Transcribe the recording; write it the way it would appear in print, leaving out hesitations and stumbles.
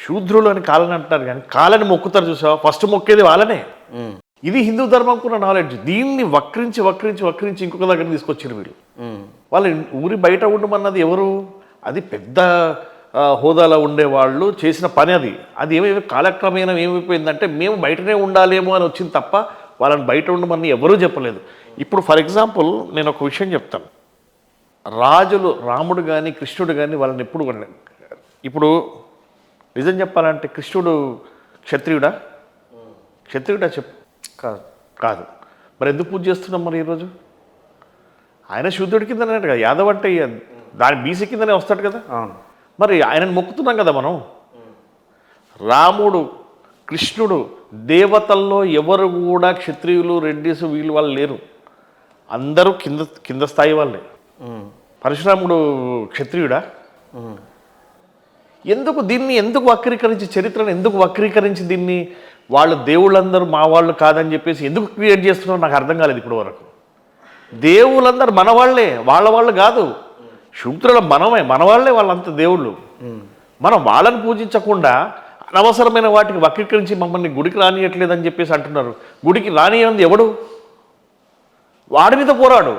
శూద్రులు అని కాలని అంటారు కానీ కాలని మొక్కుతారు చూసావా, ఫస్ట్ మొక్కేది వాళ్ళనే. ఇది హిందూ ధర్మంకున్న నాలెడ్జ్. దీన్ని వక్రించి వక్రించి వక్రించి ఇంకొక దగ్గర తీసుకొచ్చారు వీళ్ళు. వాళ్ళు ఊరి బయట ఉండమన్నది ఎవరు? అది పెద్ద హోదాలో ఉండేవాళ్ళు చేసిన పని. అది ఏమేమి కాలక్రమేణా ఏమైపోయిందంటే మేము బయటనే ఉండాలేమో అని వచ్చింది తప్ప వాళ్ళని బయట ఉండమని ఎవరూ చెప్పలేదు. ఇప్పుడు ఫర్ ఎగ్జాంపుల్ నేను ఒక విషయం చెప్తాను. రాజులు రాముడు కానీ కృష్ణుడు కానీ వాళ్ళని ఎప్పుడు ఇప్పుడు నిజం చెప్పాలంటే కృష్ణుడు క్షత్రియుడా? క్షత్రియుడా చెప్పు. కాదు. మరి ఎందుకు పూజ చేస్తున్నాం మరి ఈరోజు? ఆయన శూద్రుడి కిందనే కదా, యాదవ్ అంటే దాని బీసీ కిందనే వస్తాడు కదా. మరి ఆయనను మొక్కుతున్నాం కదా మనం. రాముడు కృష్ణుడు దేవతల్లో ఎవరు కూడా క్షత్రియులు రెడ్డిస్ వీళ్ళు వాళ్ళు లేరు, అందరూ కింద స్థాయి వాళ్ళే. పరశురాముడు క్షత్రియుడా? ఎందుకు వక్రీకరించి చరిత్రను ఎందుకు వక్రీకరించి దీన్ని వాళ్ళు దేవుళ్ళందరూ మా వాళ్ళు కాదని చెప్పేసి ఎందుకు క్రియేట్ చేస్తున్నారో నాకు అర్థం కాలేదు ఇప్పటి వరకు. దేవుళ్ళందరూ మన వాళ్ళే, వాళ్ళ వాళ్ళు కాదు. శూద్రుల మన వాళ్ళే, వాళ్ళంత దేవుళ్ళు. మనం వాళ్ళని పూజించకుండా అనవసరమైన వాటికి వక్రీకరించి మమ్మల్ని గుడికి రానియట్లేదని చెప్పేసి అంటున్నారు. గుడికి రానియంది ఎవడు? వాడి మీద పోరాడు.